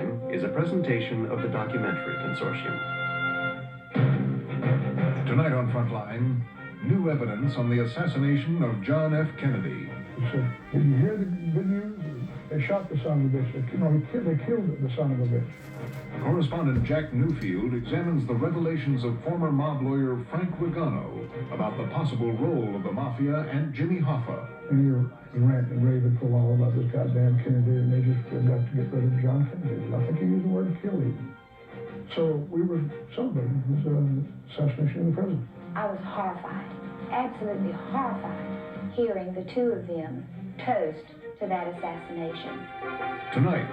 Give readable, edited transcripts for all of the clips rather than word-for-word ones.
Frontline is a presentation of the Documentary Consortium. Tonight on Frontline, new evidence on the assassination of John F. Kennedy. He said, "Did you hear the good news? They shot the son of a bitch. They killed the son of a bitch." Correspondent Jack Newfield examines the revelations of former mob lawyer Frank Regano about the possible role of the Mafia and Jimmy Hoffa. And you're ranting and raving for a while about this goddamn Kennedy, and they just got to get rid of John Kennedy. I think he used the word kill even. So we were celebrating his assassination of the president. I was horrified, absolutely horrified, hearing the two of them toast to that assassination. Tonight,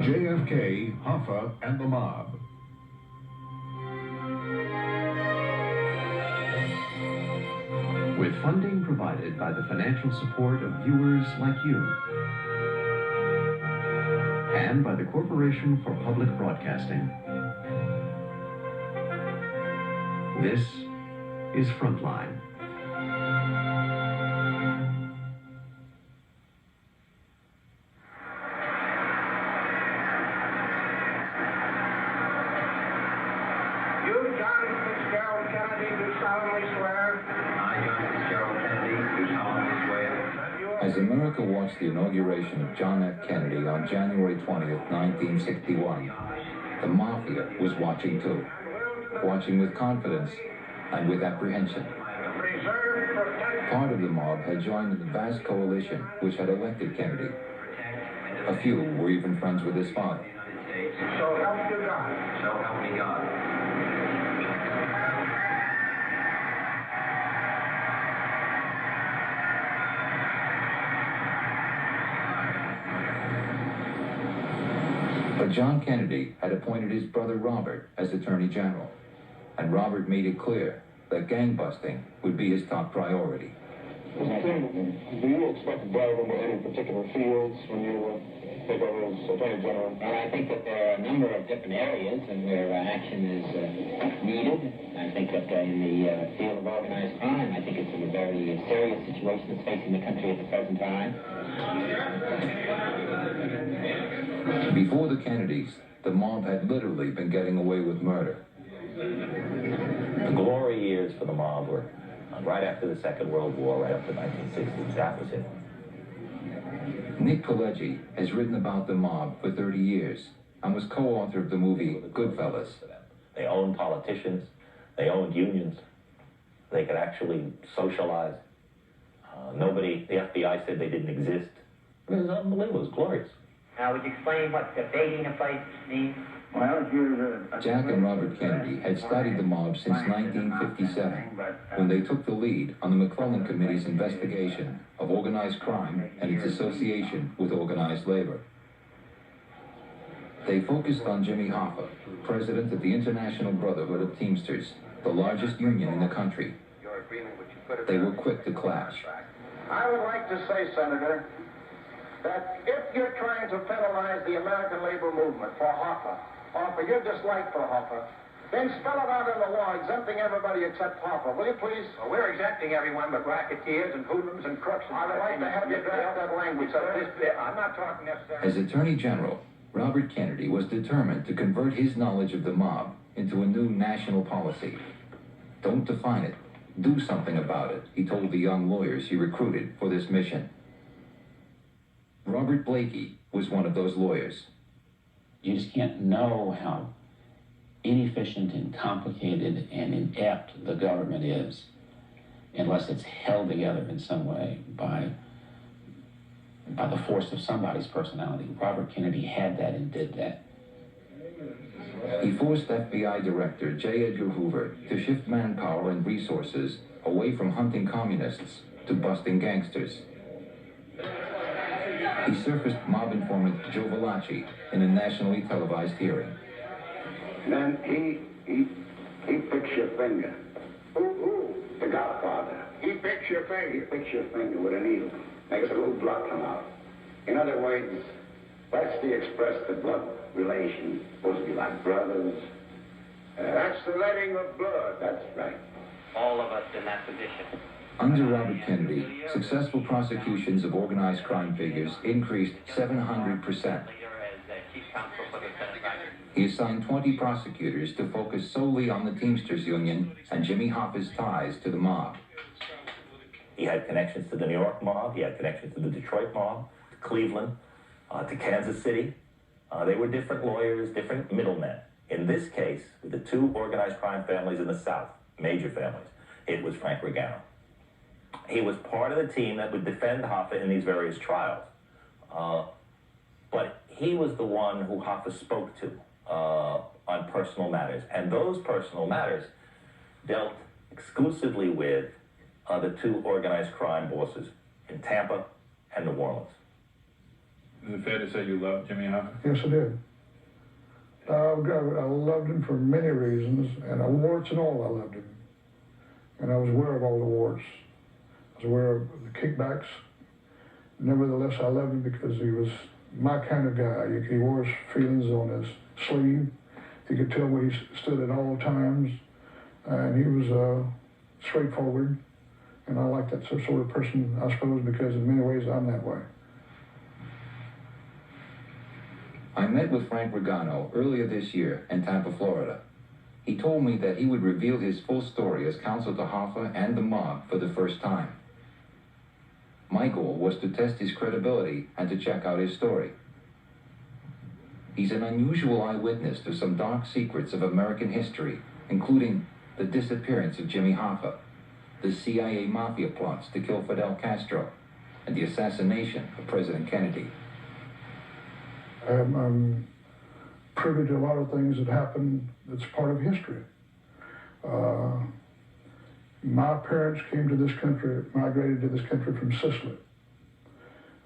JFK, Hoffa, and the mob. With funding provided by the financial support of viewers like you and by the Corporation for Public Broadcasting. This is Frontline. As America watched the inauguration of John F. Kennedy on January 20th, 1961, the Mafia was watching too, watching with confidence and with apprehension. Part of the mob had joined the vast coalition which had elected Kennedy. A few were even friends with his father. So help you God. So help me God. But John Kennedy had appointed his brother Robert as Attorney General, and Robert made it clear that gang-busting would be his top priority. Do you expect to delve into any particular fields when you take over as Attorney General? Well, I think that there are a number of different areas and where action is needed. I think that in the field of organized crime, I think it's a very serious situation that's facing the country at the present time. Before the Kennedys, the mob had literally been getting away with murder. The glory years for the mob were right after the Second World War, right up to 1960. That was it. Nick Pileggi has written about the mob for 30 years and was co-author of the movie Goodfellas. They owned politicians, they owned unions, they could actually socialize. The FBI said they didn't exist. It was unbelievable, it was glorious. Now, would you explain what debating a place means? Well, Jack and Robert Kennedy had studied the mob since 1957, when they took the lead on the McClellan Committee's investigation of organized crime and its association with organized labor. They focused on Jimmy Hoffa, president of the International Brotherhood of Teamsters, the largest union in the country. They were quick to clash. I would like to say, Senator, that if you're trying to federalize the American labor movement for Hoffa, or for your dislike for Hoffa, then spell it out in the law, exempting everybody except Hoffa, will you please? Well, we're exempting everyone but racketeers and hoodlums and crooks. I would like to have you draft that language. I'm not talking necessarily. As Attorney General, Robert Kennedy was determined to convert his knowledge of the mob into a new national policy. Don't define it. Do something about it, he told the young lawyers he recruited for this mission. Robert Blakey was one of those lawyers. You just can't know how inefficient and complicated and inept the government is unless it's held together in some way by the force of somebody's personality. Robert Kennedy had that and did that. He forced FBI Director J. Edgar Hoover to shift manpower and resources away from hunting communists to busting gangsters. He surfaced mob informant Joe Valachi in a nationally televised hearing. Then he picks your finger. The Godfather. He picks your finger. He picks your finger with a needle. Makes a little blood come out. In other words, that's to express the blood relation. Supposed to be like brothers. That's the letting of blood. That's right. All of us in that position. Under Robert Kennedy, successful prosecutions of organized crime figures increased 700%, Chief Counsel for the Senate. He assigned 20 prosecutors to focus solely on the Teamsters Union and Jimmy Hoffa's ties to the mob. He had connections to the New York mob, he had connections to the Detroit mob, to Cleveland, to Kansas City. They were different lawyers, different middlemen. In this case, with the two organized crime families in the South, major families, it was Frank Regano. He was part of the team that would defend Hoffa in these various trials. But he was the one who Hoffa spoke to on personal matters. And those personal matters dealt exclusively with the two organized crime bosses in Tampa and New Orleans. Is it fair to say you loved Jimmy Hoffa? Yes, I did. I loved him for many reasons, and warts and all, I loved him. And I was aware of all the warts. I was aware of the kickbacks. Nevertheless, I loved him because he was my kind of guy. He wore his feelings on his sleeve. You could tell where he stood at all times. And he was straightforward. And I like that sort of person, I suppose, because in many ways I'm that way. I met with Frank Regano earlier this year in Tampa, Florida. He told me that he would reveal his full story as counsel to Hoffa and the mob for the first time. My goal was to test his credibility and to check out his story. He's an unusual eyewitness to some dark secrets of American history, including the disappearance of Jimmy Hoffa, the CIA-Mafia plots to kill Fidel Castro, and the assassination of President Kennedy. I'm privy to a lot of things that happened that's part of history. My parents came to this country, migrated to this country from Sicily.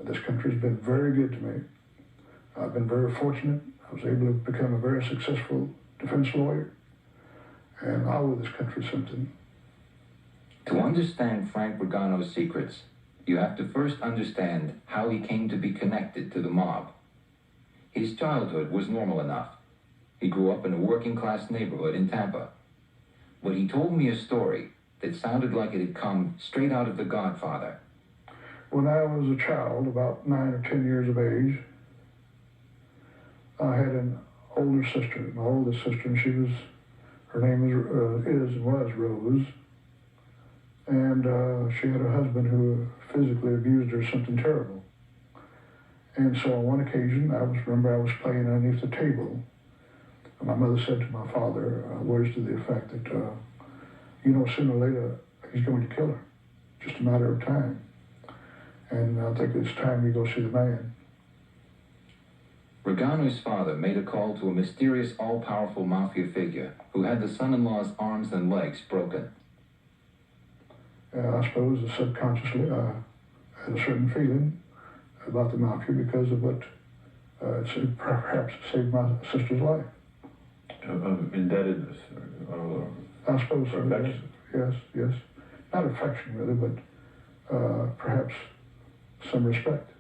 This country has been very good to me. I've been very fortunate. I was able to become a very successful defense lawyer, and I owe this country something. To understand Frank Regano's secrets, you have to first understand how he came to be connected to the mob. His childhood was normal enough. He grew up in a working-class neighborhood in Tampa. But he told me a story that sounded like it had come straight out of The Godfather. When I was a child, about 9 or 10 years of age, I had an older sister, my oldest sister, and her name was Rose. And she had a husband who physically abused her, something terrible. And so on one occasion, I was playing underneath the table, and my mother said to my father words to the effect that, sooner or later, he's going to kill her. Just a matter of time. And I think it's time you go see the man. Regano's father made a call to a mysterious, all-powerful mafia figure who had the son-in-law's arms and legs broken. I suppose subconsciously I had a certain feeling about the mafia because of what perhaps saved my sister's life. Of indebtedness? I suppose so. Affection? Yes. Not affection, really, but perhaps some respect.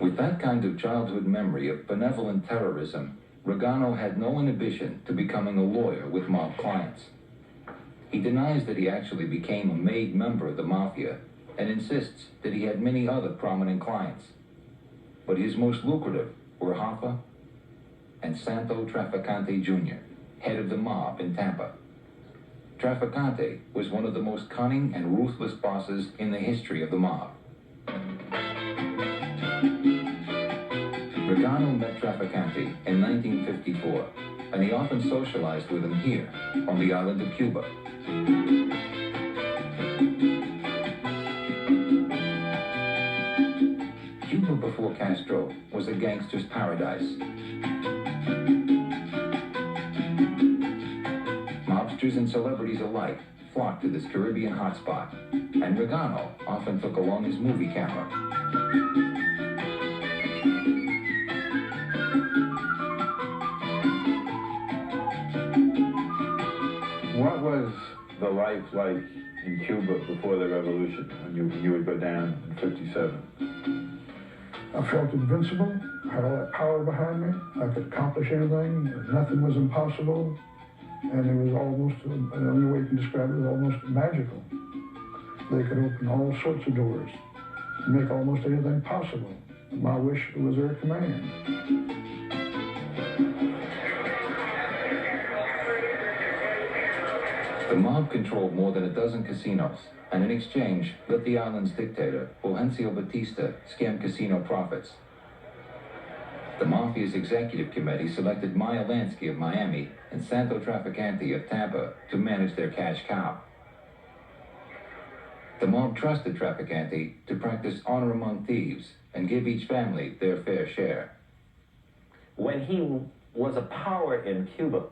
With that kind of childhood memory of benevolent terrorism, Regano had no inhibition to becoming a lawyer with mob clients. He denies that he actually became a made member of the mafia and insists that he had many other prominent clients. But his most lucrative were Hoffa and Santo Trafficante Jr., head of the mob in Tampa. Trafficante was one of the most cunning and ruthless bosses in the history of the mob. Regano met Trafficante in 1954, and he often socialized with him here on the island of Cuba. Cuba before Castro was a gangster's paradise. Mobsters and celebrities alike flocked to this Caribbean hotspot, and Regano often took along his movie camera. What was the life like in Cuba before the revolution, when you would go down in 57? I felt invincible. I had all that power behind me. I could accomplish anything. Nothing was impossible. And it was almost, the only way you can describe it, was almost magical. They could open all sorts of doors and make almost anything possible. My wish was their command. The mob controlled more than a dozen casinos, and in exchange, let the island's dictator, Fulgencio Batista, skim casino profits. The Mafia's executive committee selected Maya Lansky of Miami and Santo Trafficante of Tampa to manage their cash cow. The mob trusted Trafficante to practice honor among thieves and give each family their fair share. When he was a power in Cuba,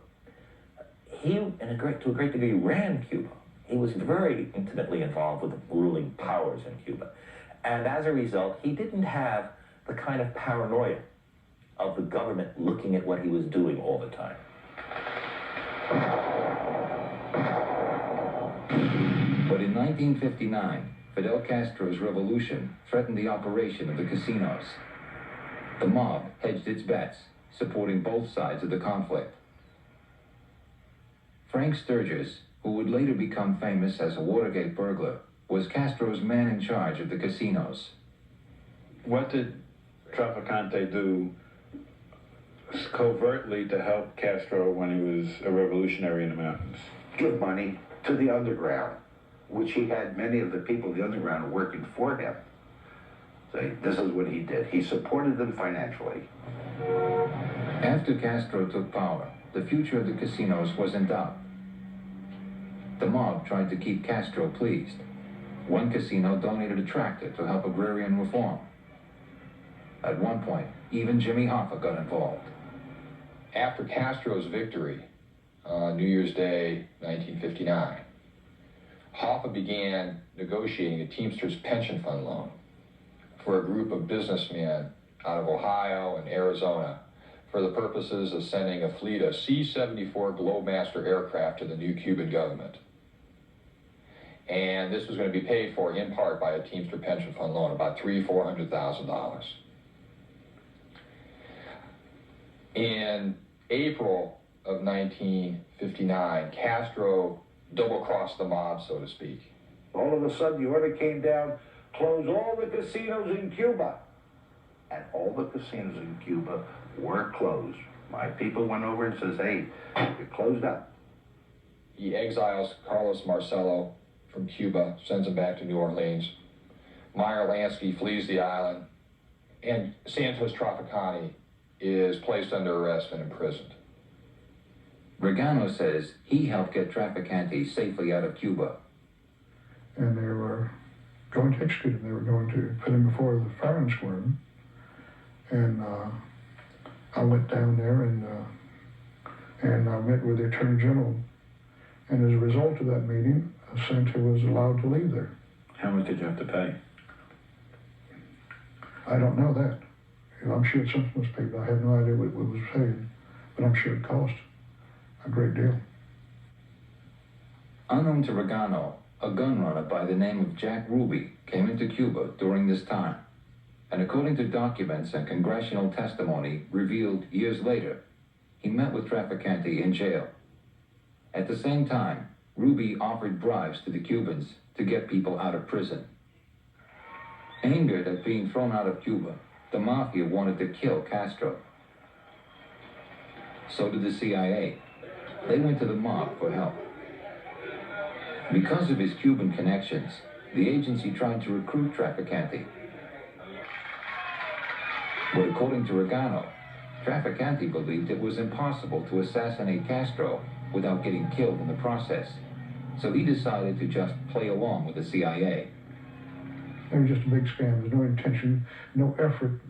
he, to a great degree, ran Cuba. He was very intimately involved with the ruling powers in Cuba. And as a result, he didn't have the kind of paranoia of the government looking at what he was doing all the time. But in 1959, Fidel Castro's revolution threatened the operation of the casinos. The mob hedged its bets, supporting both sides of the conflict. Frank Sturgis, who would later become famous as a Watergate burglar, was Castro's man in charge of the casinos. What did Trafficante do covertly to help Castro when he was a revolutionary in the mountains? Give money to the underground, which he had many of the people in the underground working for him. So this is what he did. He supported them financially. After Castro took power, the future of the casinos was in doubt. The mob tried to keep Castro pleased. One casino donated a tractor to help agrarian reform. At one point, even Jimmy Hoffa got involved. After Castro's victory on New Year's Day, 1959, Hoffa began negotiating a Teamsters pension fund loan for a group of businessmen out of Ohio and Arizona for the purposes of sending a fleet of C-74 Globemaster aircraft to the new Cuban government. And this was going to be paid for in part by a Teamster pension fund loan, about $300,000-$400,000. In April of 1959, Castro double-crossed the mob, so to speak. All of a sudden, the order came down, close all the casinos in Cuba. And all the casinos in Cuba were closed. My people went over and says, hey, you're closed up. He exiles Carlos Marcello from Cuba, sends him back to New Orleans. Meyer Lansky flees the island, and Santos Trafficante is placed under arrest and imprisoned. Regano says he helped get Trafficante safely out of Cuba. And they were going to execute him. They were going to put him before the firing squad. And I went down there and I met with the Attorney General. And as a result of that meeting, Santos was allowed to leave there. How much did you have to pay? I don't know that. I'm sure it's something was paid, but I have no idea what was paid. But I'm sure it cost a great deal. Unknown to Regano, a gun runner by the name of Jack Ruby came into Cuba during this time. And according to documents and congressional testimony revealed years later, he met with Trafficante in jail. At the same time, Ruby offered bribes to the Cubans to get people out of prison. Angered at being thrown out of Cuba, the Mafia wanted to kill Castro. So did the CIA. They went to the mob for help. Because of his Cuban connections, the agency tried to recruit Trafficante. But according to Regano, Trafficante believed it was impossible to assassinate Castro without getting killed in the process. So he decided to just play along with the CIA. It was just a big scam. There's no intention, no effort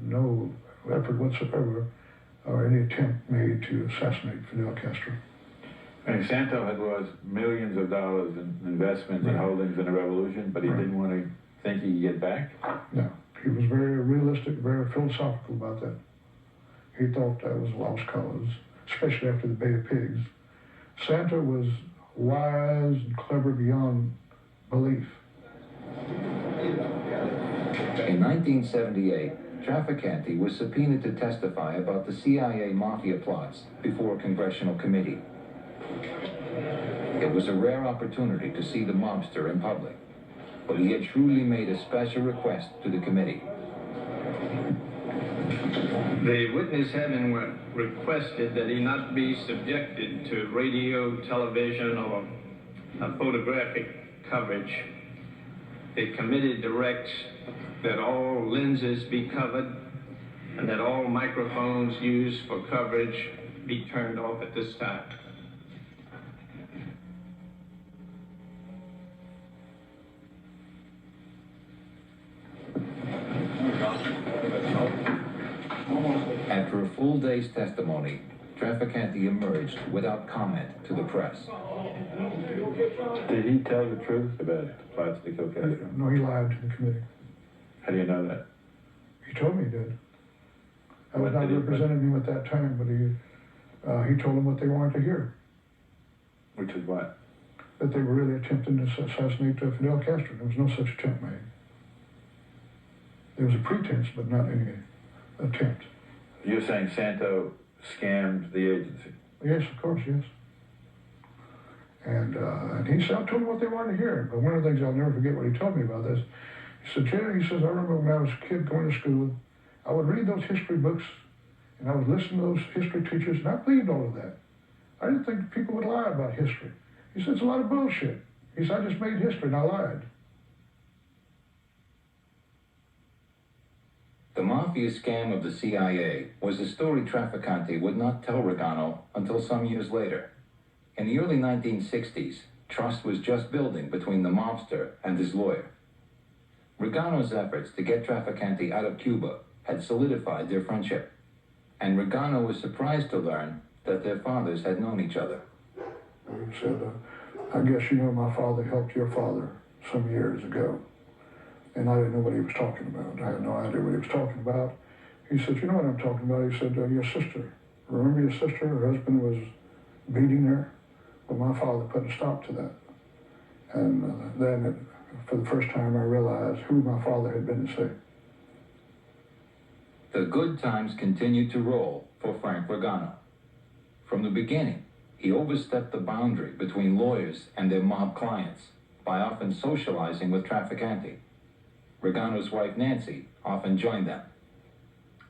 whatsoever, or any attempt made to assassinate Fidel Castro. And Santo had lost millions of dollars in investments and holdings in the revolution, but he didn't want to think he could get back? No. He was very realistic, very philosophical about that. He thought that was a lost cause, especially after the Bay of Pigs. Santo was wise and clever beyond belief. In 1978, Trafficante was subpoenaed to testify about the CIA-Mafia plots before a congressional committee. It was a rare opportunity to see the mobster in public, but he had truly made a special request to the committee. The witness having requested that he not be subjected to radio, television, or photographic coverage, the committee directs that all lenses be covered and that all microphones used for coverage be turned off at this time. After a full day's testimony, Trafficante emerged without comment to the press. Did he tell the truth about the plots to kill Castro? No, he lied to the committee. How do you know that? He told me he did. I was not representing him at that time, but he told them what they wanted to hear. Which is what? That they were really attempting to assassinate Fidel Castro. There was no such attempt made. There was a pretense, but not any attempt. You're saying Santo scammed the agency? Yes, of course, yes. And he told them what they wanted to hear. But one of the things I'll never forget what he told me about this, he said, Jerry, he says, I remember when I was a kid going to school, I would read those history books, and I would listen to those history teachers, and I believed all of that. I didn't think people would lie about history. He said, it's a lot of bullshit. He said, I just made history, and I lied. The Mafia scam of the CIA was a story Trafficante would not tell Regano until some years later. In the early 1960s, trust was just building between the mobster and his lawyer. Regano's efforts to get Trafficante out of Cuba had solidified their friendship, and Regano was surprised to learn that their fathers had known each other. He said, I guess you know my father helped your father some years ago. And I didn't know what he was talking about. I had no idea what he was talking about. He said, you know what I'm talking about? He said, your sister. Remember your sister? Her husband was beating her. Well, my father put a stop to that. And then, for the first time, I realized who my father had been to see. The good times continued to roll for Frank Regano. From the beginning, he overstepped the boundary between lawyers and their mob clients by often socializing with Trafficante. Regano's wife, Nancy, often joined them.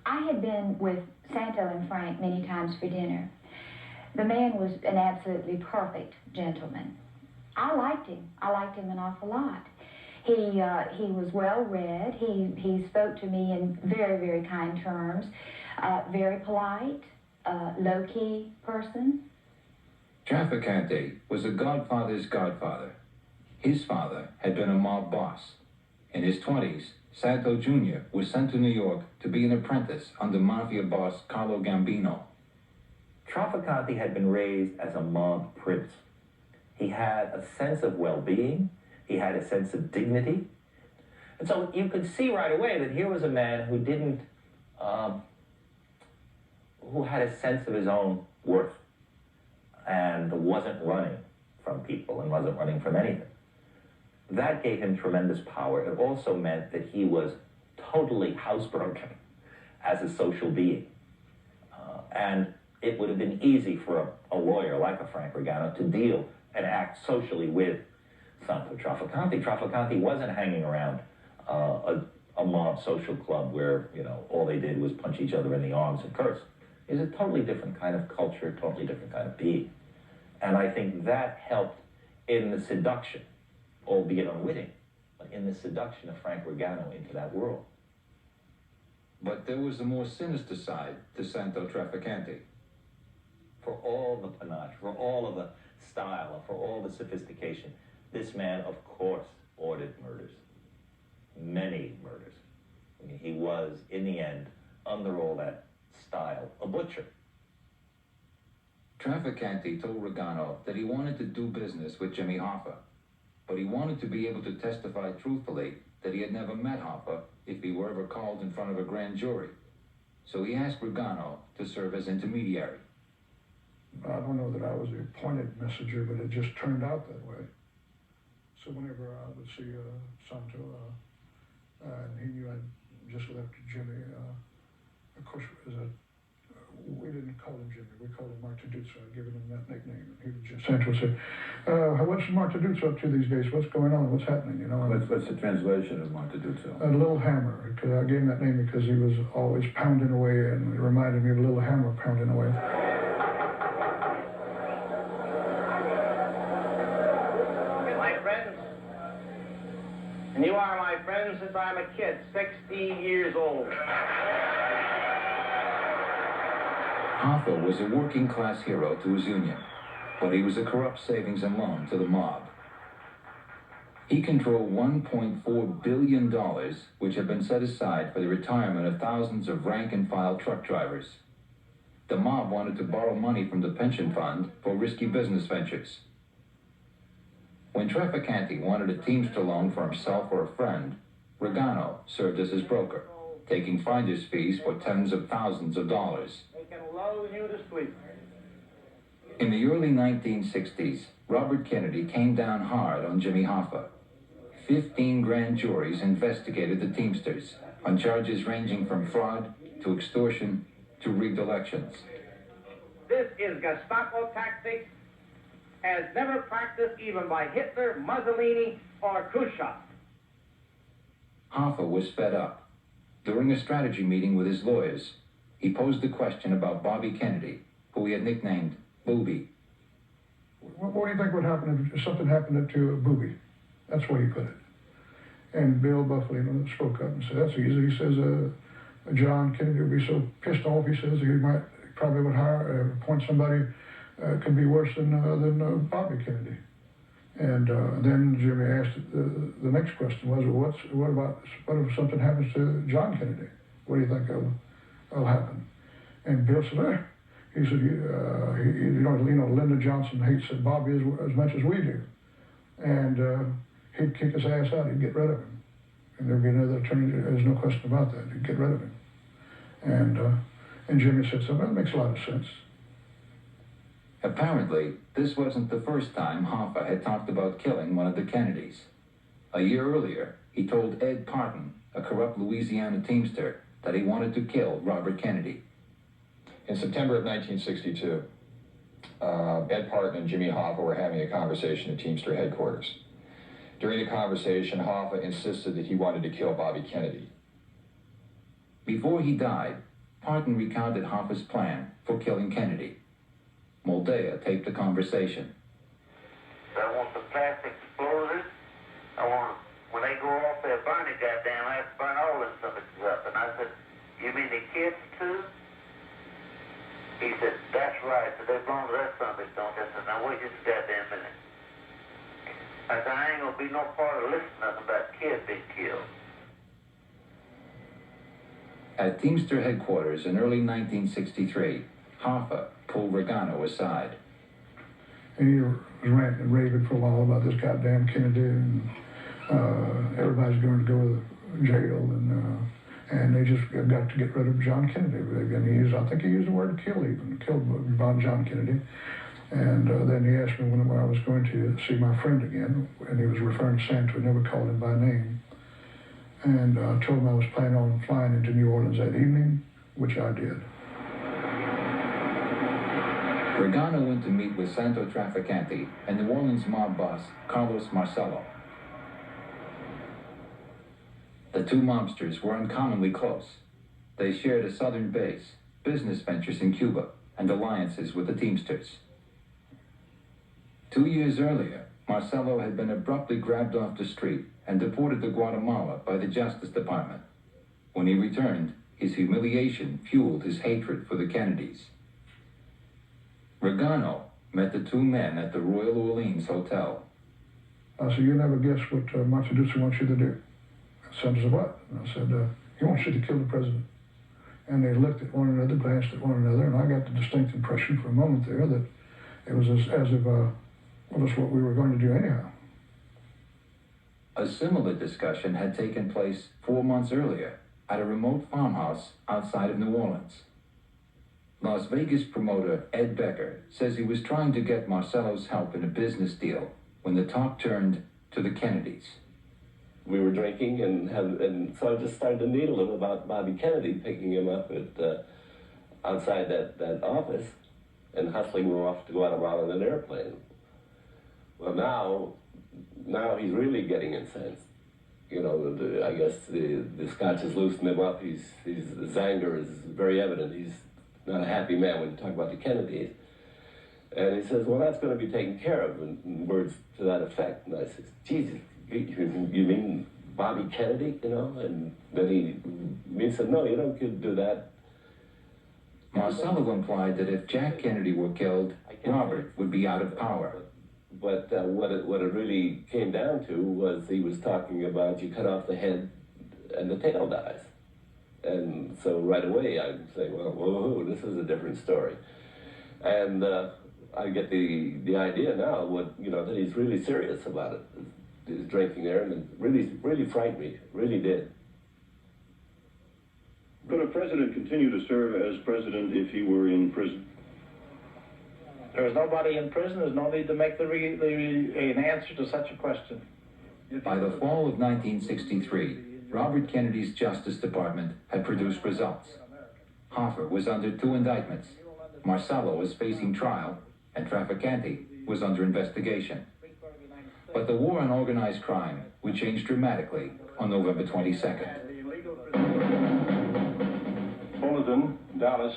I had been with Santo and Frank many times for dinner. The man was an absolutely perfect gentleman. I liked him. I liked him an awful lot. He was well-read. He spoke to me in very, very kind terms. Very polite, low-key person. Trafficante was a godfather's godfather. His father had been a mob boss. In his 20s, Santo Jr. was sent to New York to be an apprentice under Mafia boss Carlo Gambino. Trafficante had been raised as a mob prince. He had a sense of well-being. He had a sense of dignity. And so you could see right away that here was a man who didn't, who had a sense of his own worth and wasn't running from people and wasn't running from anything. That gave him tremendous power. It also meant that he was totally housebroken as a social being. And it would have been easy for a lawyer like a Frank Regano to deal and act socially with Santo Trafficante. Trafficante wasn't hanging around a mob social club where, you know, all they did was punch each other in the arms and curse. It was a totally different kind of culture, totally different kind of being. And I think that helped in the seduction, albeit unwitting, but in the seduction of Frank Regano into that world. But there was a more sinister side to Santo Trafficante. For all the panache, for all of the style, for all the sophistication, this man, of course, ordered murders. Many murders. I mean, he was, in the end, under all that style, a butcher. Trafficante told Regano that he wanted to do business with Jimmy Hoffa, but he wanted to be able to testify truthfully that he had never met Hoffa if he were ever called in front of a grand jury. So he asked Regano to serve as intermediary. I don't know that I was the appointed messenger, but it just turned out that way. So whenever I would see Santo, and he knew I'd just left Jimmy, of course, we didn't call him Jimmy, we called him Mark Taduzzo. I'd given him that nickname. He would just, Santo would say, what's Mark Taduzzo up to these days? What's going on? What's happening? You know. What's the translation of Mark Taduzzo? A little hammer. Because I gave him that name because he was always pounding away, and it reminded me of a little hammer pounding away. My friends, and you are my friends since I'm a kid, 16 years old. Hoffa was a working-class hero to his union, but he was a corrupt savings and loan to the mob. He controlled $1.4 billion, which had been set aside for the retirement of thousands of rank-and-file truck drivers. The mob wanted to borrow money from the pension fund for risky business ventures. When Trafficante wanted a Teamster loan for himself or a friend, Regano served as his broker, taking finder's fees for tens of thousands of dollars. They can lull you to sleep. In the early 1960s, Robert Kennedy came down hard on Jimmy Hoffa. 15 grand juries investigated the Teamsters on charges ranging from fraud to extortion to rigged elections. This is Gestapo tactics as never practiced even by Hitler, Mussolini, or Khrushchev. Hoffa was fed up. During a strategy meeting with his lawyers, he posed a question about Bobby Kennedy, who he had nicknamed Booby. What do you think would happen if something happened to Booby? That's where he put it. And Bill Buffalo spoke up and said, that's easy. He says, John Kennedy would be so pissed off, he says, he probably would appoint somebody could be worse than Bobby Kennedy. And then Jimmy asked, the next question was, well, what if something happens to John Kennedy? What do you think will happen? And Bill said, he said, you know, Lyndon Johnson hates Bobby as much as we do. And he'd kick his ass out, he'd get rid of him. And there'd be another attorney, there's no question about that, he'd get rid of him. And Jimmy said, so that makes a lot of sense. Apparently, this wasn't the first time Hoffa had talked about killing one of the Kennedys. A year earlier, he told Ed Parton, a corrupt Louisiana Teamster, that he wanted to kill Robert Kennedy. In September of 1962, Ed Parton and Jimmy Hoffa were having a conversation at Teamster headquarters. During the conversation, Hoffa insisted that he wanted to kill Bobby Kennedy. Before he died, Parton recounted Hoffa's plan for killing Kennedy. Moldea taped the conversation. I want the plastic explosives. I want, when they go off, they'll burn it, goddamn. I have to burn all this stuff up. And I said, you mean the kids too? He said, that's right. So they're blown to that something, don't they? I said, now wait just a goddamn minute. I said, I ain't gonna be no part of listening to nothing about kids being killed. At Teamster headquarters in early 1963, Hoffa pulled Regano aside. And he was ranting and raving for a while about this goddamn Kennedy, and everybody's going to go to jail, and they just got to get rid of John Kennedy. And I think he used the word kill even, killed John Kennedy. And then he asked me when I was going to see my friend again, and he was referring to Santo, never called him by name. And I told him I was planning on flying into New Orleans that evening, which I did. Regano went to meet with Santo Trafficante and New Orleans mob boss Carlos Marcello. The two mobsters were uncommonly close. They shared a southern base, business ventures in Cuba, and alliances with the Teamsters. 2 years earlier, Marcello had been abruptly grabbed off the street and deported to Guatemala by the Justice Department. When he returned, his humiliation fueled his hatred for the Kennedys. Regano met the two men at the Royal Orleans Hotel. I said, you never guess what Mark Taduzzo wants you to do. I said, what? And I said, he wants you to kill the president. And they looked at one another, glanced at one another, and I got the distinct impression for a moment there that it was as if, well, that's what we were going to do anyhow. A similar discussion had taken place 4 months earlier at a remote farmhouse outside of New Orleans. Las Vegas promoter Ed Becker says he was trying to get Marcello's help in a business deal when the talk turned to the Kennedys. We were drinking, and so I just started to needle him about Bobby Kennedy, picking him up at outside that office. and hustling them off to Guatemala in an airplane. Well, now he's really getting incensed. You know, I guess the Scotch has loosened him up. His anger is very evident. He's not a happy man when you talk about the Kennedys. And he says, well, that's going to be taken care of, in words to that effect. And I said, Jesus, you mean Bobby Kennedy, you know? And then he said, no, you don't do that. Marcello implied that if Jack Kennedy were killed, Robert would be out of power. But what it really came down to was he was talking about you cut off the head and the tail dies. And so right away I'd say, well, whoa, this is a different story. And I get the idea now, that he's really serious about it. His drinking there, and it really frightened me, really did. Could a president continue to serve as president if he were in prison? There is nobody in prison. There's no need to make an answer to such a question. By the fall of 1963, Robert Kennedy's Justice Department had produced results. Hoffa was under 2 indictments. Marcello was facing trial, and Trafficante was under investigation. But the war on organized crime would change dramatically on November 22nd. Fullerton, Dallas.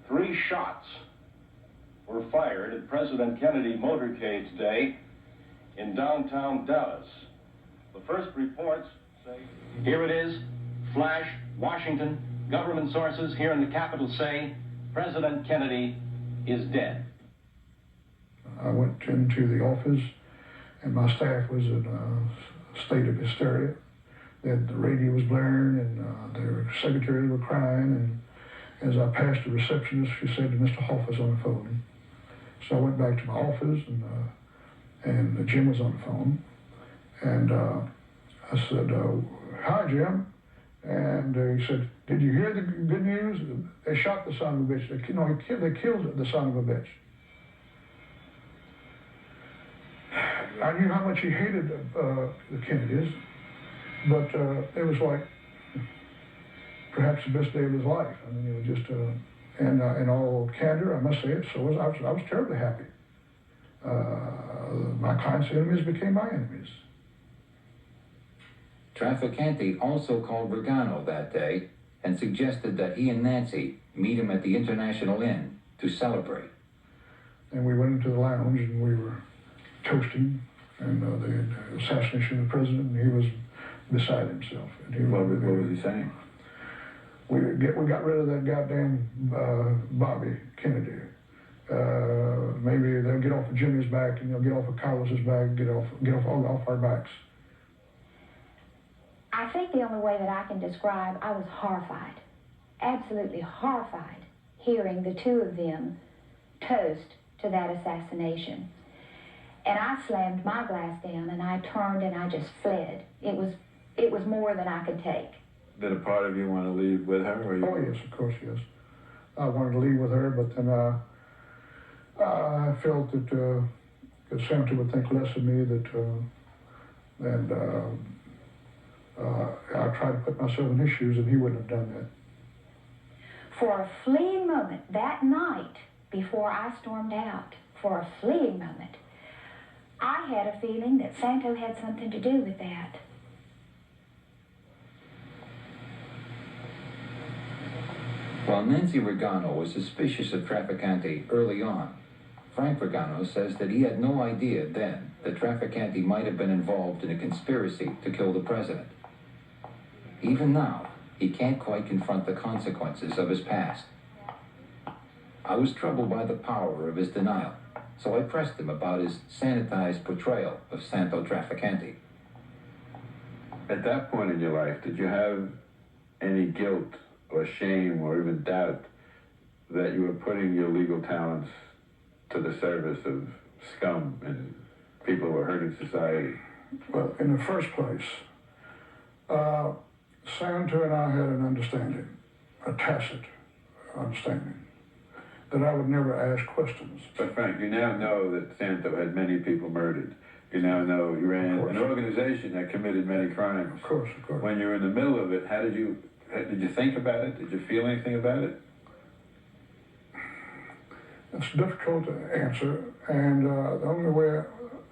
3 shots were fired at President Kennedy motorcade today in downtown Dallas. The first reports say... Here it is, flash, Washington. Government sources here in the capital say President Kennedy is dead. I went into the office, and my staff was in a state of hysteria. The radio was blaring, and their secretaries were crying, and as I passed the receptionist, she said, Mr. Hoffa's on the phone. So I went back to my office, and Jim was on the phone. And I said, hi, Jim. And he said, did you hear the good news? They shot the son of a bitch. They killed the son of a bitch. I knew how much he hated the Kennedys, but it was like perhaps the best day of his life. I mean, it was just, and in all candor, I must say it, I was terribly happy. My client's enemies became my enemies. Trafficante also called Regano that day and suggested that he and Nancy meet him at the International Inn to celebrate. And we went into the lounge and we were toasting, and the assassination of the president, and he was beside himself. And he what was he saying? We got rid of that goddamn Bobby Kennedy. Maybe they'll get off of Jimmy's back, and they'll get off of Carlos's back, get off our backs. I think the only way that I can describe, I was horrified, absolutely horrified, hearing the 2 of them toast to that assassination. And I slammed my glass down, and I turned and I just fled. It was more than I could take. Did a part of you want to leave with her? Or you... Oh, yes, of course, yes. I wanted to leave with her, but then I felt that Santa would think less of me, I tried to put myself in his shoes, and he wouldn't have done that. For a fleeting moment, that night, before I stormed out, for a fleeting moment, I had a feeling that Santo had something to do with that. While Nancy Regano was suspicious of Trafficante early on, Frank Regano says that he had no idea then that Trafficante might have been involved in a conspiracy to kill the president. Even now, he can't quite confront the consequences of his past. I was troubled by the power of his denial, so I pressed him about his sanitized portrayal of Santo Trafficante. At that point in your life, did you have any guilt or shame or even doubt that you were putting your legal talents to the service of scum and people who were hurting society? Well, in the first place, Santo and I had an understanding, a tacit understanding, that I would never ask questions. But Frank, you now know that Santo had many people murdered. You now know you ran an organization that committed many crimes. Of course, of course. When you were in the middle of it, did you think about it? Did you feel anything about it? It's difficult to answer, and the only way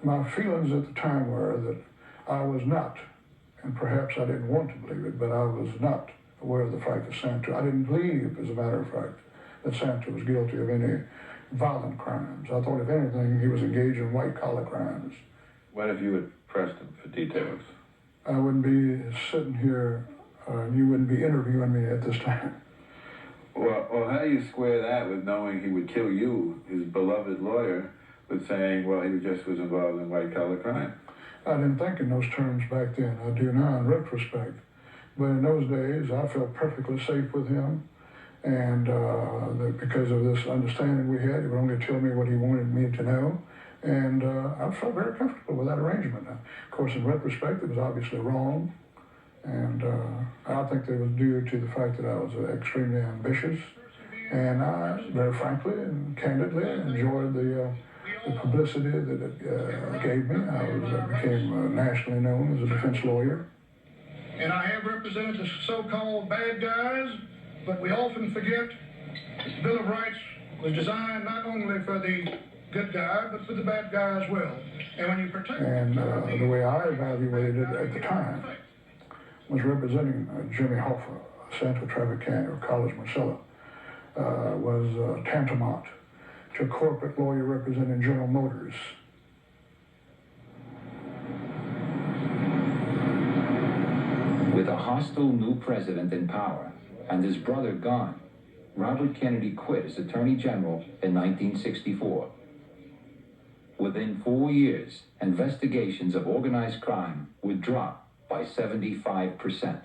my feelings at the time were that I was not, and perhaps I didn't want to believe it, but I was not aware of the fact that Santo, I didn't believe, as a matter of fact, that Santo was guilty of any violent crimes. I thought, if anything, he was engaged in white-collar crimes. What if you had pressed him for details? I wouldn't be sitting here, you wouldn't be interviewing me at this time. Well, how do you square that with knowing he would kill you, his beloved lawyer, with saying, well, he just was involved in white-collar crime? I didn't think in those terms back then. I do now in retrospect. But in those days, I felt perfectly safe with him. And because of this understanding we had, he would only tell me what he wanted me to know. And I felt very comfortable with that arrangement. Now, of course, in retrospect, it was obviously wrong. And I think it was due to the fact that I was extremely ambitious. And I, very frankly and candidly, enjoyed the publicity that it gave me. I became nationally known as a defense lawyer. And I have represented the so-called bad guys, but we often forget the Bill of Rights was designed not only for the good guy, but for the bad guy as well. And when you protect... And the way I evaluated it at the time was representing Jimmy Hoffa, Santo Traficante, or Carlos Marcello, was tantamount to a corporate lawyer representing General Motors. With a hostile new president in power and his brother gone, Robert Kennedy quit as Attorney General in 1964. Within 4 years, investigations of organized crime would drop by 75%.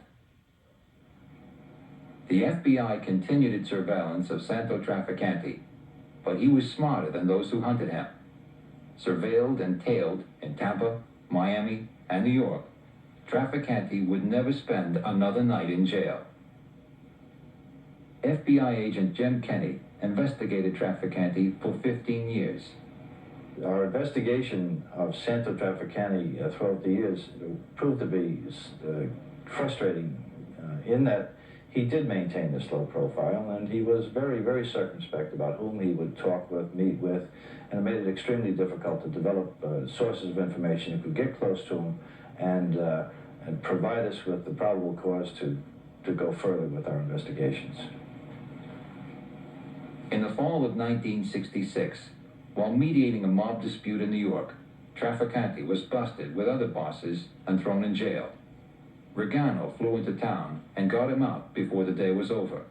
The FBI continued its surveillance of Santo Traficante, but he was smarter than those who hunted him. Surveilled and tailed in Tampa, Miami, and New York, Traficante would never spend another night in jail. FBI agent Jim Kenney investigated Traficante for 15 years. Our investigation of Santo Traficante throughout the years proved to be frustrating in that he did maintain this low profile, and he was very, very circumspect about whom he would talk with, meet with, and it made it extremely difficult to develop sources of information that could get close to him and provide us with the probable cause to go further with our investigations. In the fall of 1966, while mediating a mob dispute in New York, Traficante was busted with other bosses and thrown in jail. Regano flew into town and got him out before the day was over.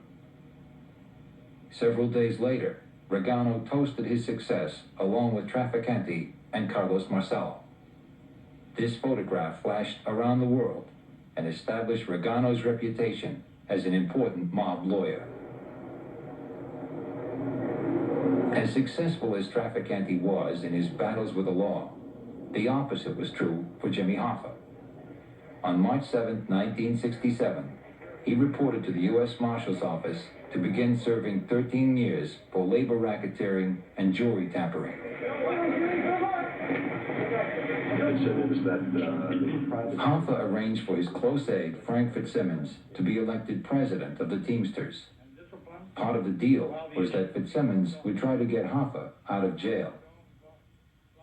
Several days later, Regano toasted his success along with Traficante and Carlos Marcello. This photograph flashed around the world and established Regano's reputation as an important mob lawyer. As successful as Traficante was in his battles with the law, the opposite was true for Jimmy Hoffa. On March 7, 1967, he reported to the U.S. Marshal's Office to begin serving 13 years for labor racketeering and jewelry tampering. Hoffa arranged for his close aide, Frank Fitzsimmons, to be elected president of the Teamsters. Part of the deal was that Fitzsimmons would try to get Hoffa out of jail.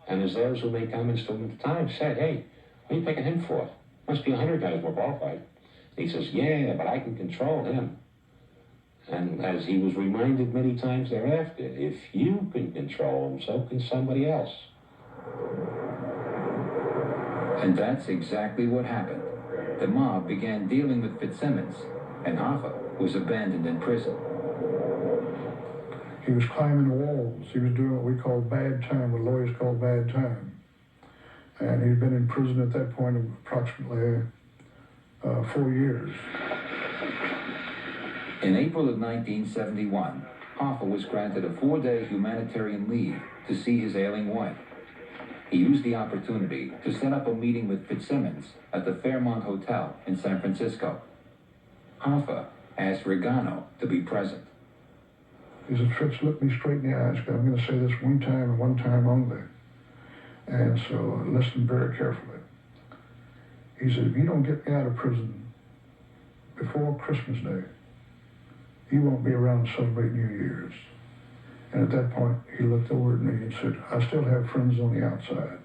And as those who made comments to him at the time said, hey, what are you picking him for? Must be 100 guys more qualified. He says, yeah, but I can control him. And as he was reminded many times thereafter, if you can control him, so can somebody else. And that's exactly what happened. The mob began dealing with Fitzsimmons, and Hoffa was abandoned in prison. He was climbing walls. He was doing what we call bad time, what lawyers call bad time. And he'd been in prison at that point approximately 4 years. In April of 1971, Hoffa was granted a 4-day humanitarian leave to see his ailing wife. He used the opportunity to set up a meeting with Fitzsimmons at the Fairmont Hotel in San Francisco. Hoffa asked Regano to be present. He said, Fitz, look me straight in the eyes, because I'm going to say this one time and one time only. And so listen very carefully. He said, if you don't get me out of prison before Christmas Day, you won't be around to celebrate New Year's. And at that point, he looked over at me and said, I still have friends on the outside.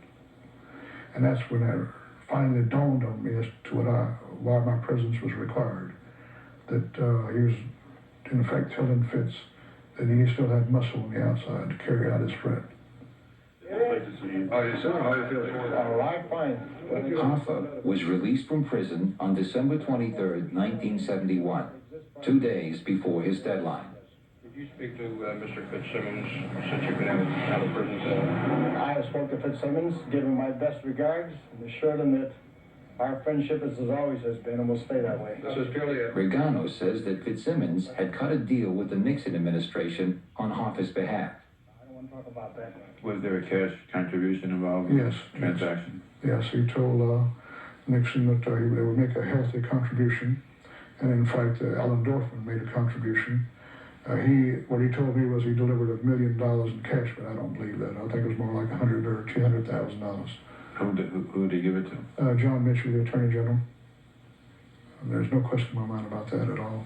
And that's when it finally dawned on me as to why my presence was required. That he was, in effect, telling Fitz that he still had muscle on the outside to carry out his threat. Hoffa was released from prison on December 23, 1971, 2 days before his deadline. Did you speak to Mr. Fitzsimmons since you've been out of prison? I have spoken to Fitzsimmons, given him my best regards, and assured him that our friendship is as always has been and will stay that way. This is purely a... Regano says that Fitzsimmons had cut a deal with the Nixon administration on Hoffa's behalf. I don't want to talk about that. Was there a cash contribution involved? Yes. In the transaction? Yes, he told Nixon that they would make a healthy contribution. And in fact, Alan Dorfman made a contribution. What he told me was he delivered $1 million in cash, but I don't believe that. I think it was more like $100,000 or $200,000. Who did he give it to? John Mitchell, the Attorney General. And there's no question in my mind about that at all.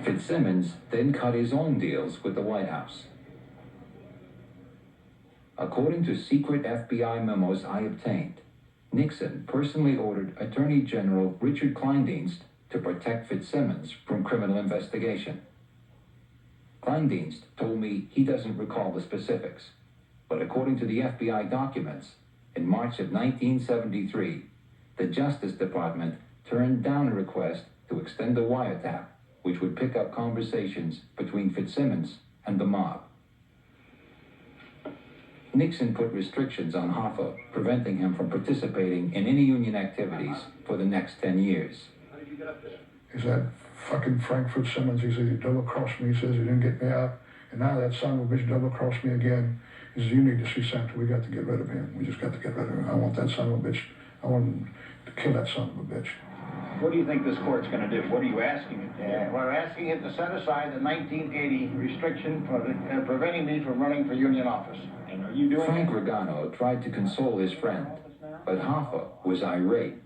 Fitzsimmons then cut his own deals with the White House. According to secret FBI memos I obtained, Nixon personally ordered Attorney General Richard Kleindienst to protect Fitzsimmons from criminal investigation. Kleindienst told me he doesn't recall the specifics, but according to the FBI documents, in March of 1973, the Justice Department turned down a request to extend the wiretap, which would pick up conversations between Fitzsimmons and the mob. Nixon put restrictions on Hoffa, preventing him from participating in any union activities for the next 10 years. He said, fucking Frank Fitzsimmons, he said, he double-crossed me, he says, he didn't get me out, and now that son of a bitch double-crossed me again. He says, you need to see Santa, we got to get rid of him. We just got to get rid of him. I want that son of a bitch, I want him to kill that son of a bitch. What do you think this court's going to do? What are you asking it to do? We're asking it to set aside the 1980 restriction for preventing me from running for union office. And are you doing Frank Regano tried to console his friend, but Hoffa was irate.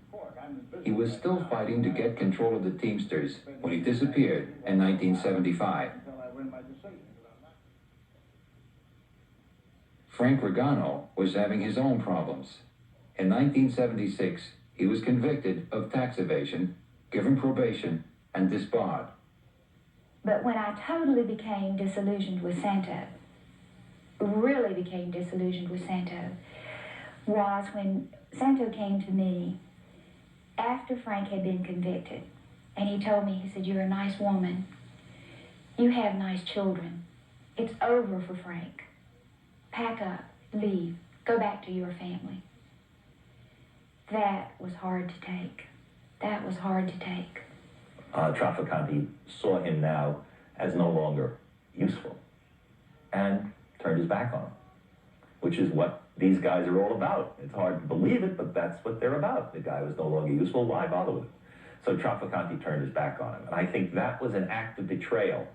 He was still fighting to get control of the Teamsters when he disappeared in 1975. Frank Regano was having his own problems. In 1976, he was convicted of tax evasion, given probation, and disbarred. But when I totally became disillusioned with Santo, really became disillusioned with Santo, was when Santo came to me after Frank had been convicted. And he told me, he said, you're a nice woman. You have nice children. It's over for Frank. Pack up, leave, go back to your family. That was hard to take. That was hard to take. Traficante saw him now as no longer useful and turned his back on him, which is what these guys are all about. It's hard to believe it, but that's what they're about. The guy was no longer useful, why bother with him? So Traficante turned his back on him. And I think that was an act of betrayal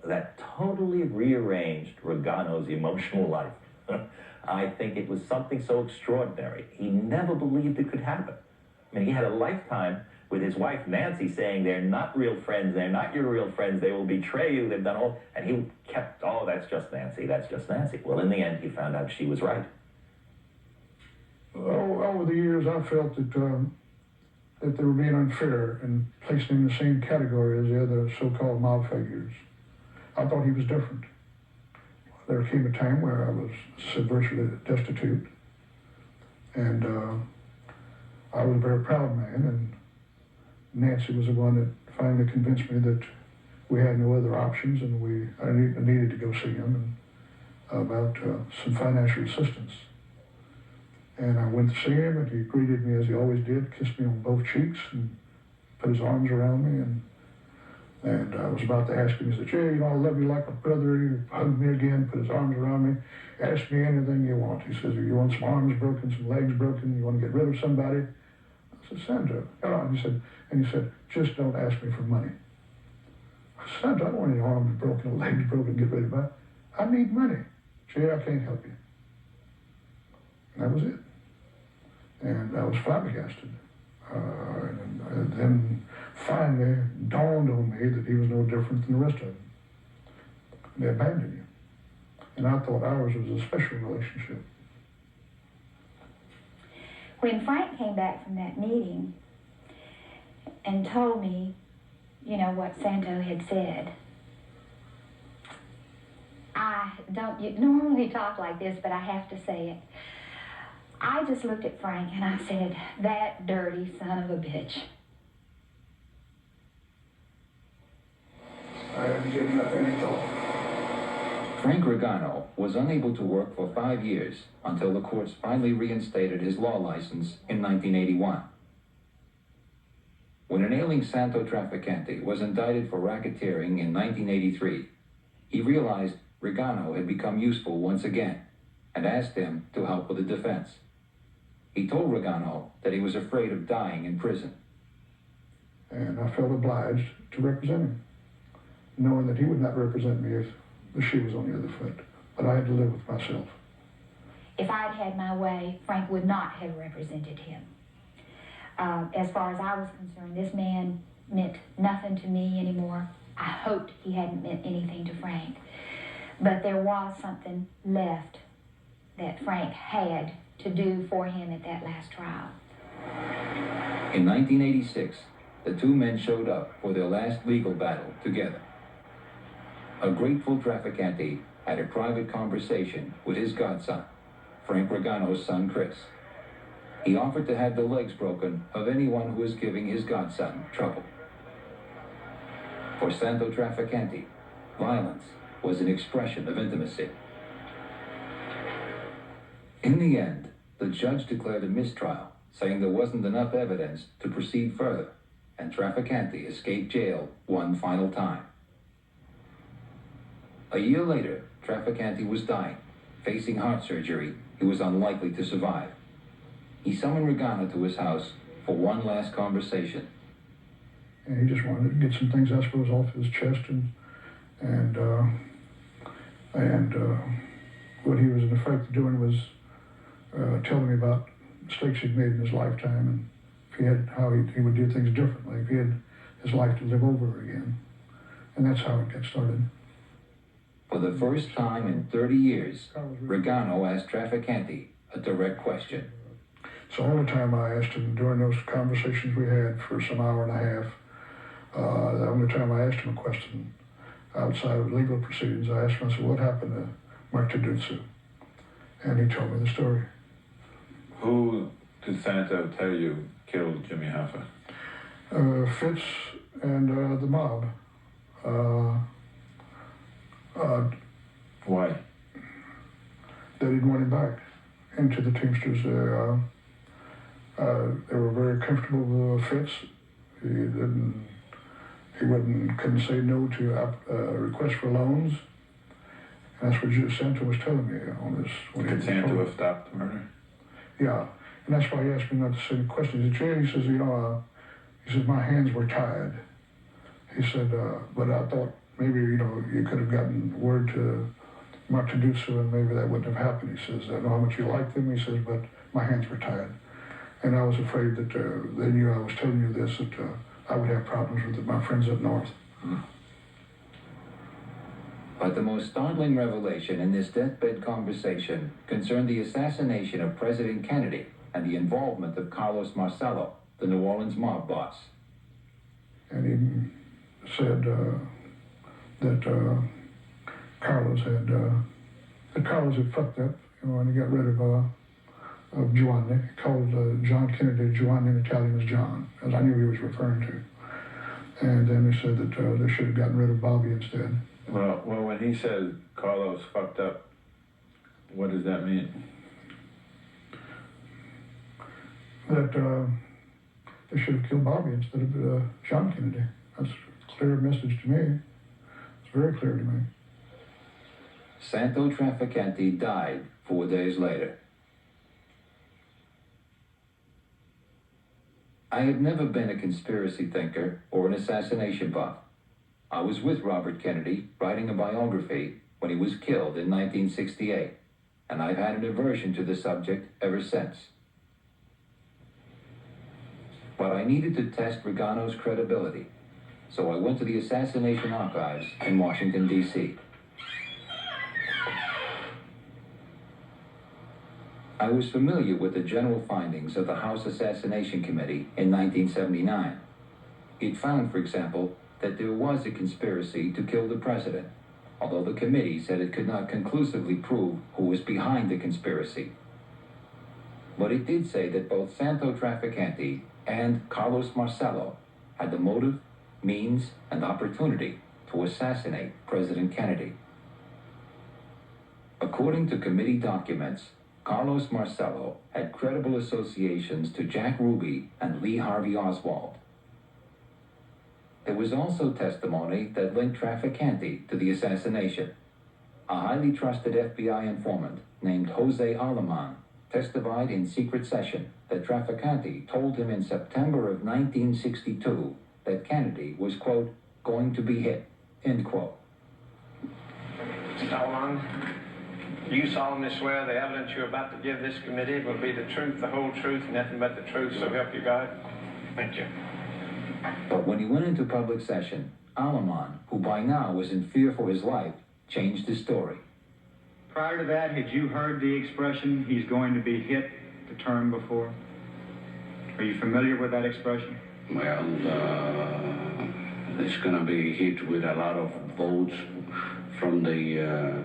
that totally rearranged Regano's emotional life. I think it was something so extraordinary. He never believed it could happen. I mean, he had a lifetime with his wife, Nancy, saying they're not real friends, they're not your real friends, they will betray you, they've done all, and he kept, oh, that's just Nancy, that's just Nancy. Well, in the end, he found out she was right. Over the years, I felt that they were being unfair and placing him in the same category as the other so-called mob figures. I thought he was different. There came a time where I was virtually destitute, and I was a very proud man, and Nancy was the one that finally convinced me that we had no other options, and I needed to go see him about some financial assistance. And I went to see him, and he greeted me as he always did, kissed me on both cheeks, and put his arms around me, and I was about to ask him, he said, Jay, I love you like a brother. He hugged me again, put his arms around me, ask me anything you want. He says, you want some arms broken, some legs broken, you want to get rid of somebody? I said, Sandra, and he said, just don't ask me for money. I said, Sandra, I don't want any arms broken or legs broken, get rid of that. I need money. Jay, I can't help you. And that was it. And I was flabbergasted. And then finally dawned on me that he was no different than the rest of them. and they abandon you. And I thought ours was a special relationship. When Frank came back from that meeting and told me, you know, what Santo had said, I don't normally talk like this, but I have to say it. I just looked at Frank and I said, that dirty son of a bitch. I haven't given up any thought. Frank Regano was unable to work for 5 years until the courts finally reinstated his law license in 1981. When an ailing Santo Trafficante was indicted for racketeering in 1983, he realized Regano had become useful once again and asked him to help with the defense. He told Regano that he was afraid of dying in prison. And I felt obliged to represent him, knowing that he would not represent me if the shoe was on the other foot. But I had to live with myself. If I'd had my way, Frank would not have represented him. As far as I was concerned, this man meant nothing to me anymore. I hoped he hadn't meant anything to Frank. But there was something left that Frank had to do for him at that last trial. In 1986, the two men showed up for their last legal battle together. A grateful Trafficante had a private conversation with his godson, Frank Regano's son, Chris. He offered to have the legs broken of anyone who was giving his godson trouble. For Santo Trafficante, violence was an expression of intimacy. In the end, the judge declared a mistrial, saying there wasn't enough evidence to proceed further, and Trafficante escaped jail one final time. A year later, Trafficante was dying. Facing heart surgery, he was unlikely to survive. He summoned Regano to his house for one last conversation. And he just wanted to get some things, I suppose, off his chest, and what he was in effect doing was telling me about mistakes he'd made in his lifetime, and if he had, how he would do things differently if he had his life to live over again. And that's how it got started. For the first time in 30 years, Regano asked Trafficante a direct question. So all the time I asked him during those conversations we had for some hour and a half, the only time I asked him a question outside of legal proceedings, I asked him, I said, what happened to Mark Tadutsu? And he told me the story. Who did Santo tell you killed Jimmy Hoffa? Fitz and the mob. Why? They didn't want him back into the Teamsters. They were very comfortable with Fitz. He couldn't say no to requests for loans. And that's what Santo was telling me on this. Could Santo have stopped the murder? Yeah, and that's why he asked me not to say questions. He says, he says, my hands were tied. He said, but I thought maybe, you could have gotten word to Mark Tadutsu and maybe that wouldn't have happened. He says, I know how much you liked him. He says, but my hands were tied. And I was afraid that they knew I was telling you this, that I would have problems with my friends up north. But the most startling revelation in this deathbed conversation concerned the assassination of President Kennedy and the involvement of Carlos Marcello, the New Orleans mob boss. And he said that Carlos had fucked up, and he got rid of Giovanni. He called John Kennedy Giovanni in Italian as John, as I knew he was referring to. And then he said that they should have gotten rid of Bobby instead. Well, when he says Carlos fucked up, what does that mean? That they should have killed Bobby instead of John Kennedy. That's a clear message to me. It's very clear to me. Santo Trafficante died 4 days later. I had never been a conspiracy thinker or an assassination buff. I was with Robert Kennedy writing a biography when he was killed in 1968, and I've had an aversion to the subject ever since. But I needed to test Regano's credibility, so I went to the assassination archives in Washington, D.C. I was familiar with the general findings of the House Assassination Committee in 1979. It found, for example, that there was a conspiracy to kill the president, although the committee said it could not conclusively prove who was behind the conspiracy. But it did say that both Santo Trafficante and Carlos Marcello had the motive, means, and opportunity to assassinate President Kennedy. According to committee documents, Carlos Marcello had credible associations to Jack Ruby and Lee Harvey Oswald. There was also testimony that linked Trafficante to the assassination. A highly trusted FBI informant named Jose Aleman testified in secret session that Trafficante told him in September of 1962 that Kennedy was, quote, going to be hit, end quote. Mr. Aleman, do you solemnly swear the evidence you're about to give this committee will be the truth, the whole truth, nothing but the truth, so help you God? Thank you. But when he went into public session, Aleman, who by now was in fear for his life, changed his story. Prior to that, had you heard the expression, he's going to be hit, the term before? Are you familiar with that expression? Well, it's going to be hit with a lot of votes from the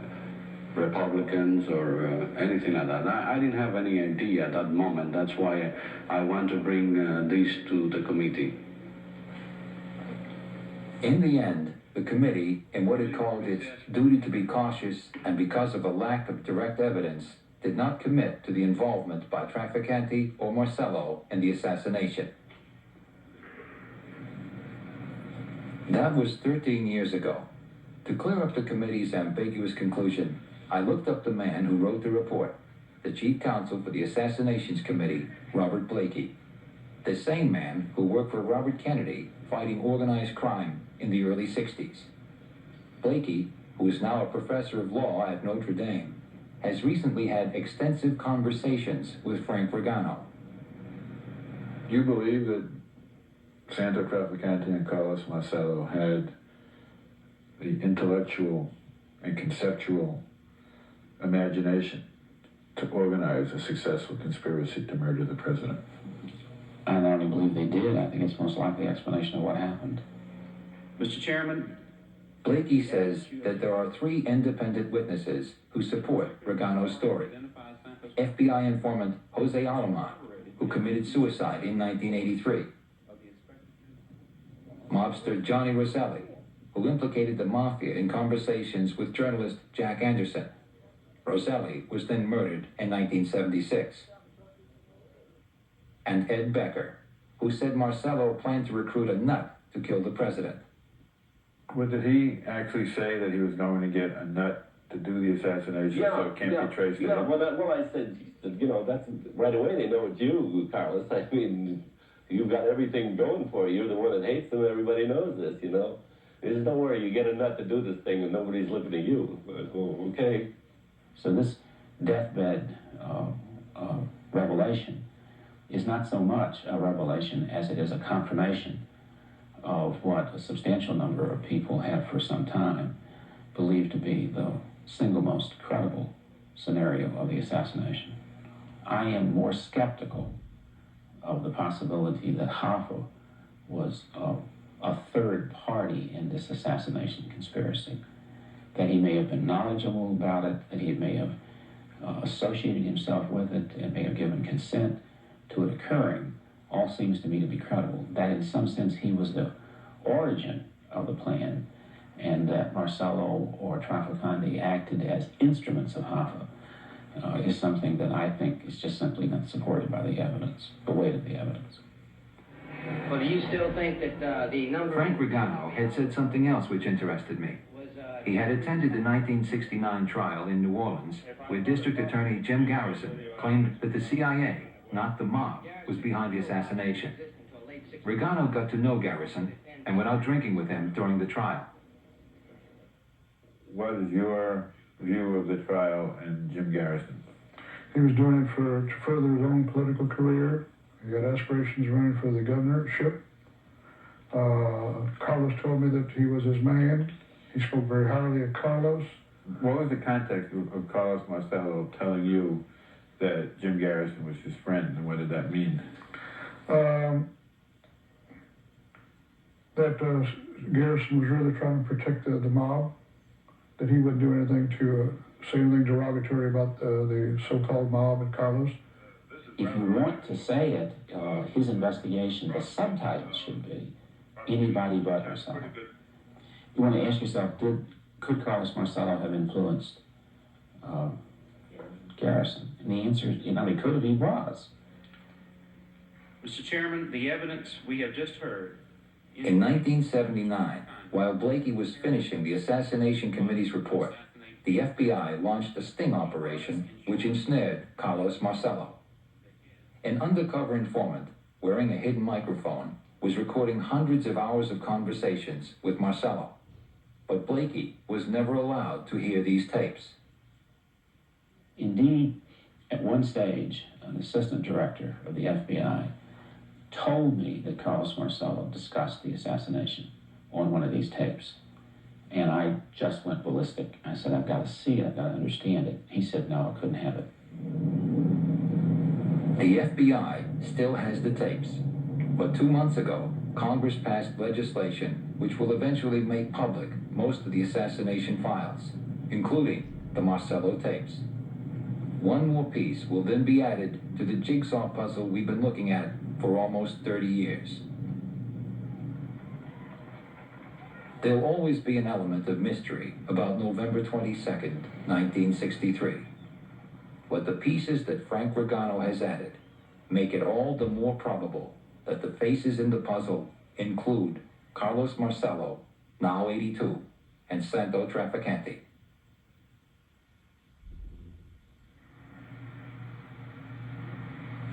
Republicans or anything like that. I didn't have any idea at that moment. That's why I want to bring this to the committee. In the end, the committee, in what it called its duty to be cautious and because of a lack of direct evidence, did not commit to the involvement by Trafficante or Marcello in the assassination. That was 13 years ago. To clear up the committee's ambiguous conclusion, I looked up the man who wrote the report, the chief counsel for the Assassinations Committee, Robert Blakey. The same man who worked for Robert Kennedy fighting organized crime in the early 60s. Blakey, who is now a professor of law at Notre Dame, has recently had extensive conversations with Frank Regano. Do you believe that Santo Trafficante and Carlos Marcello had the intellectual and conceptual imagination to organize a successful conspiracy to murder the president? I not only believe they did, I think it's most likely explanation of what happened. Mr. Chairman, Blakey says that there are 3 independent witnesses who support Regano's story. FBI informant Jose Aleman, who committed suicide in 1983. Mobster Johnny Rosselli, who implicated the Mafia in conversations with journalist Jack Anderson. Rosselli was then murdered in 1976. And Ed Becker, who said Marcello planned to recruit a nut to kill the president. Well, did he actually say that he was going to get a nut to do the assassination so it can't be traced to him? Well, I said, you know, that's right away they know it's you, Carlos. I mean, you've got everything going for you. You're the one that hates them. Everybody knows this, you know. There's no worry. You get a nut to do this thing and nobody's looking at you. But, well, okay. So this deathbed revelation is not so much a revelation as it is a confirmation of what a substantial number of people have for some time believed to be the single most credible scenario of the assassination. I am more skeptical of the possibility that Hoffa was a third party in this assassination conspiracy, that he may have been knowledgeable about it, that he may have associated himself with it, and may have given consent to it occurring, all seems to me to be credible. That in some sense he was the origin of the plan, and that Marcello or Trafficante acted as instruments of Hoffa is something that I think is just simply not supported by the evidence, the weight of the evidence. Well, do you still think that the number... Frank Regano had said something else which interested me. He had attended the 1969 trial in New Orleans, where District Attorney Jim Garrison claimed that the CIA, not the mob, was behind the assassination. Regano got to know Garrison and went out drinking with him during the trial. What is your view of the trial and Jim Garrison? He was doing it to further his own political career. He had aspirations running for the governorship. Carlos told me that he was his man. He spoke very highly of Carlos. What was the context of Carlos Marcello telling you that Jim Garrison was his friend, and what did that mean? That Garrison was really trying to protect the mob, that he wouldn't do anything to say anything derogatory about the so-called mob and Carlos. If you want to say it, his investigation, the subtitle should be Anybody But Marcello. You want to ask yourself, could Carlos Marcello have influenced Garrison? And the answer is, he could have, he was. Mr. Chairman, the evidence we have just heard. In 1979, while Blakey was finishing the Assassination Committee's report, the FBI launched a sting operation which ensnared Carlos Marcello. An undercover informant, wearing a hidden microphone, was recording hundreds of hours of conversations with Marcello. But Blakey was never allowed to hear these tapes. Indeed, at one stage, an assistant director of the FBI told me that Carlos Marcello discussed the assassination on one of these tapes. And I just went ballistic. I said, I've got to see it, I've got to understand it. He said, no, I couldn't have it. The FBI still has the tapes. But 2 months ago, Congress passed legislation which will eventually make public most of the assassination files, including the Marcello tapes. One more piece will then be added to the jigsaw puzzle we've been looking at for almost 30 years. There'll always be an element of mystery about November 22nd, 1963. But the pieces that Frank Regano has added make it all the more probable that the faces in the puzzle include Carlos Marcello, now 82, and Santo Trafficante.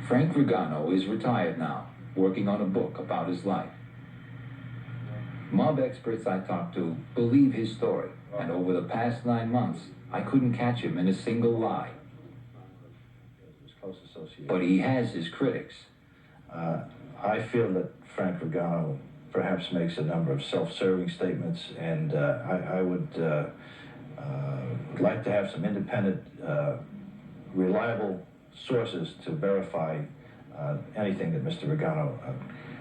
Frank Regano is retired now, working on a book about his life. Mob experts I talked to believe his story, and over the past 9 months, I couldn't catch him in a single lie. But he has his critics. I feel that Frank Regano perhaps makes a number of self-serving statements, and I would like to have some independent, reliable sources to verify anything that Mr. Regano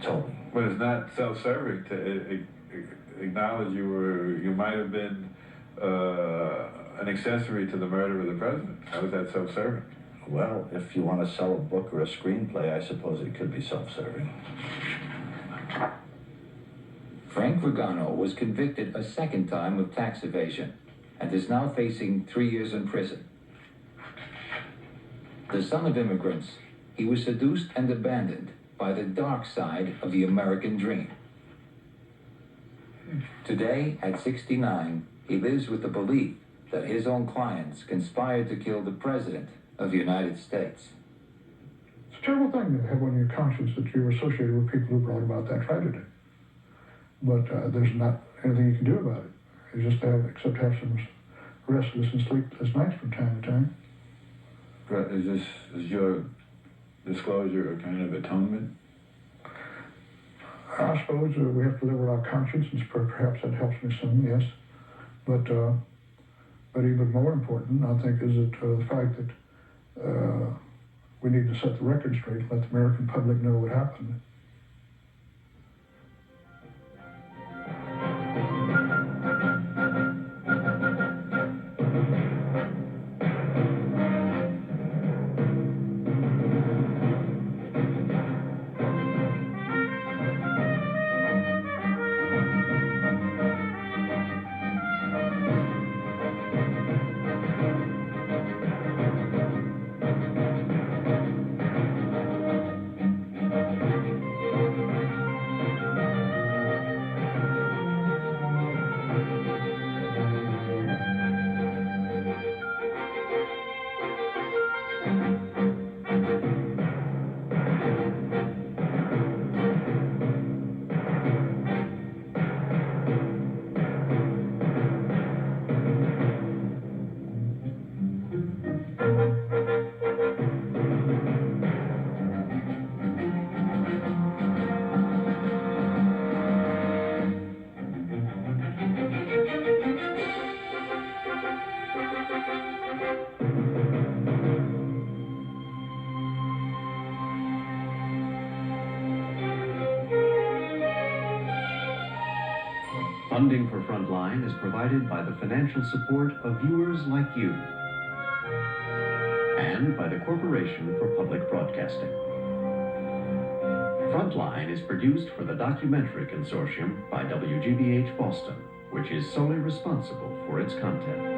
told me. But it's not self-serving to acknowledge you might have been an accessory to the murder of the president. How is that self-serving? Well, if you want to sell a book or a screenplay, I suppose it could be self-serving. Frank Regano was convicted a second time of tax evasion and is now facing 3 years in prison. The son of immigrants, he was seduced and abandoned by the dark side of the American dream. Today, at 69, he lives with the belief that his own clients conspired to kill the President of the United States. It's a terrible thing to have on your conscience that you're associated with people who brought about that tragedy. But there's not anything you can do about it. You just except have some restless and sleepless nights from time to time. But is your disclosure a kind of atonement? I suppose we have to live with our conscience, and perhaps that helps me some, yes. But even more important, I think, is that the fact that we need to set the record straight, let the American public know what happened. Funding for Frontline is provided by the financial support of viewers like you and by the Corporation for Public Broadcasting. Frontline is produced for the Documentary Consortium by WGBH Boston, which is solely responsible for its content.